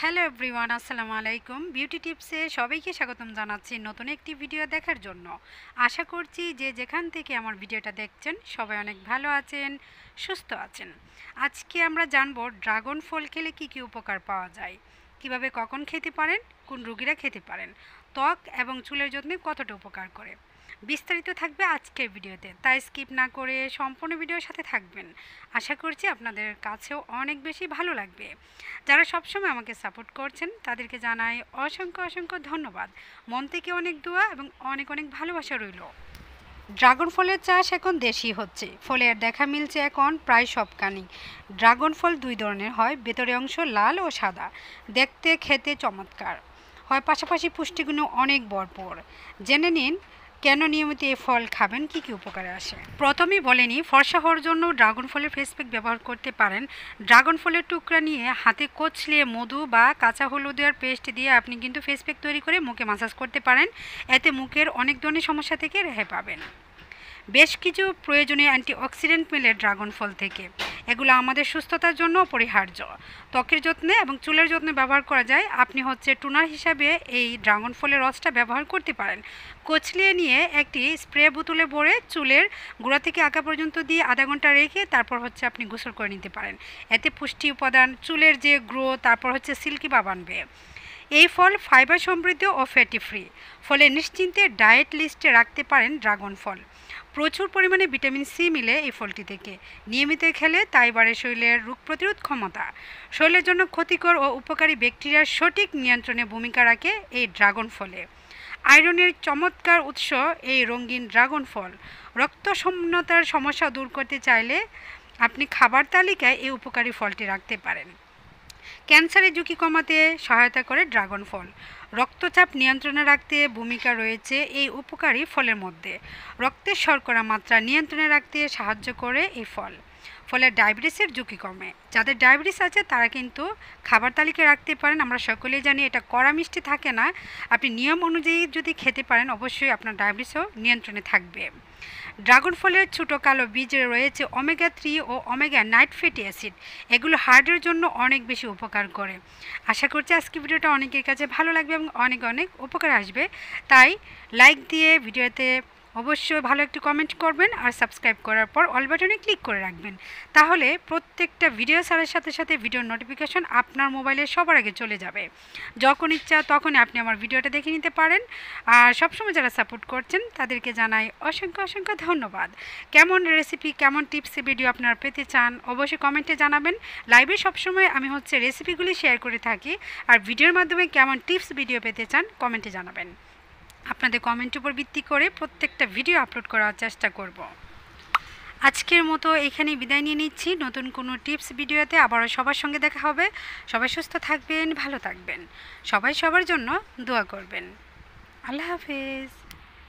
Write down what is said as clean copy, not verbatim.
Hello everyone, আসসালামু আলাইকুম। Beauty টিপসে সবাইকে স্বাগতম জানাচ্ছি নতুন একটি ভিডিও দেখার জন্য। আশা করছি যে যেখান থেকে আমার ভিডিওটা দেখছেন সবাই অনেক ভালো আছেন, সুস্থ আছেন। আজকে আমরা জানবো ড্রাগন ফল খেলে কী কী উপকার পাওয়া যায়, কিভাবে কখন খেতে পারেন, কোন রোগীরা খেতে পারেন, ত্বক এবং চুলের যত্নে কতটা উপকার করে। বিস্তারিত থাকবে আজকের ভিডিওতে, তাই স্কিপ না করে সম্পূর্ণ ভিডিওর সাথে থাকবেন। আশা করছি আপনাদের কাছেও অনেক বেশি ভালো লাগবে। যারা সবসময় আমাকে সাপোর্ট করছেন তাদেরকে জানাই অসংখ্য অসংখ্য ধন্যবাদ। মন থেকে অনেক দোয়া এবং অনেক অনেক ভালোবাসা রইল। ড্রাগন ফলের চাষ এখন দেশি হচ্ছে, ফলের দেখা মিলছে এখন প্রায় সবখানেই। ড্রাগন ফল দুই ধরনের হয়, ভেতরের অংশ লাল ও সাদা, দেখতে খেতে চমৎকার হয়, পাশাপাশি পুষ্টিগুণও অনেক ভরপুর। জেনে নিন কেন নিয়মিত এই ফল খাবেন, কী কী উপকারে আসে। প্রথমেই বলেনি, ফর্সা হওয়ার জন্য ড্রাগন ফলের ফেস প্যাক ব্যবহার করতে পারেন। ড্রাগন ফলের টুকরা নিয়ে হাতে কচলিয়ে মধু বা কাঁচা হলুদের পেস্ট দিয়ে আপনি কিন্তু ফেস প্যাক তৈরি করে মুখে মাসাজ করতে পারেন। এতে মুখের অনেক ধরনের সমস্যা থেকে রেহাই পাবেন। বেশ কিছু প্রয়োজনীয় অ্যান্টিঅক্সিডেন্ট মেলে ড্রাগন ফল থেকে, এগুলো আমাদের সুস্থতার জন্য অপরিহার্য। ত্বকের যত্নে এবং চুলের যত্নে ব্যবহার করা যায়। আপনি টোনার হিসাবে এই ড্রাগন ফলের রসটা ব্যবহার করতে পারেন। কচলিয়ে নিয়ে একটি স্প্রে বোতলে ভরে চুলের গোড়া থেকে আগা পর্যন্ত দিয়ে আধা ঘন্টা রেখে তারপর আপনি গোসল করে নিতে পারেন। এতে পুষ্টি উপাদান, চুলের যে গ্রো, তারপর সিল্কি ভাব আনবে। এই ফল ফাইবার সমৃদ্ধ ও ফ্যাটি ফ্রি, ফলে নিশ্চিন্তে ডায়েট লিস্টে রাখতে পারেন ড্রাগন ফল। প্রচুর পরিমাণে ভিটামিন সি মিলে এই ফলটি থেকে। নিয়মিত খেলে তাই বাড়ে শরীরের রোগ প্রতিরোধ ক্ষমতা। শরীরের জন্য ক্ষতিকর ও উপকারী ব্যাকটেরিয়ার সঠিক নিয়ন্ত্রণে ভূমিকা রাখে এই ড্রাগন ফলে। আয়রনের চমৎকার উৎস এই রঙিন ড্রাগন ফল। রক্তশূন্যতার সমস্যা দূর করতে চাইলে আপনি খাবার তালিকায় এই উপকারী ফলটি রাখতে পারেন। ক্যান্সারের ঝুঁকি কমাতে সহায়তা করে ড্রাগন ফল। রক্তচাপ নিয়ন্ত্রণে রাখতে ভূমিকা রয়েছে এই উপকারী ফলের মধ্যে। রক্তের শর্করা মাত্রা নিয়ন্ত্রণে রাখতে সাহায্য করে এই ফল। ফলে ডায়াবেটিসের ঝুঁকি কমে। যাদের ডায়াবেটিস আছে তারা কিন্তু খাবার তালিকায় রাখতে পারেন। আমরা সকলেই জানি এটা কড়া মিষ্টি থাকে না। আপনি নিয়ম অনুযায়ী যদি খেতে পারেন অবশ্যই আপনার ডায়াবেটিসও নিয়ন্ত্রণে থাকবে। ড্রাগন ফলের ছোটো কালো বীজে রয়েছে ওমেগা-3 ও ওমেগা-9 ফ্যাটি অ্যাসিড। এগুলো হার্টের জন্য অনেক বেশি উপকার করে। আশা করছি আজকে ভিডিওটা অনেকের কাছে ভালো লাগবে এবং অনেক অনেক উপকার আসবে। তাই লাইক দিয়ে ভিডিওতে অবশ্যই ভালো একটি কমেন্ট করবেন আর সাবস্ক্রাইব করার পর অল বাটনে ক্লিক করে রাখবেন। তাহলে প্রত্যেকটা ভিডিও ছাড়ার সাথে সাথে ভিডিওর নোটিফিকেশন আপনার মোবাইলে সবার আগে চলে যাবে। যখন ইচ্ছা তখনই আপনি আমার ভিডিওটা দেখে নিতে পারেন। আর সবসময় যারা সাপোর্ট করছেন তাদেরকে জানাই অসংখ্য অসংখ্য ধন্যবাদ। কেমন রেসিপি, কেমন টিপস ভিডিও আপনারা পেতে চান অবশ্যই কমেন্টে জানাবেন। লাইভে সবসময় আমি রেসিপিগুলি শেয়ার করে থাকি। আর ভিডিওর মাধ্যমে কেমন টিপস ভিডিও পেতে চান কমেন্টে জানাবেন। আপনাদের কমেন্টের উপর ভিত্তি করে প্রত্যেকটা ভিডিও আপলোড করার চেষ্টা করব। আজকের মতো এখানেই বিদায় নিয়ে নিচ্ছি। নতুন কোনো টিপস ভিডিওতে আবারও সবার সঙ্গে দেখা হবে। সবাই সুস্থ থাকবেন, ভালো থাকবেন, সবাই সবার জন্য দোয়া করবেন। আল্লাহ হাফেজ।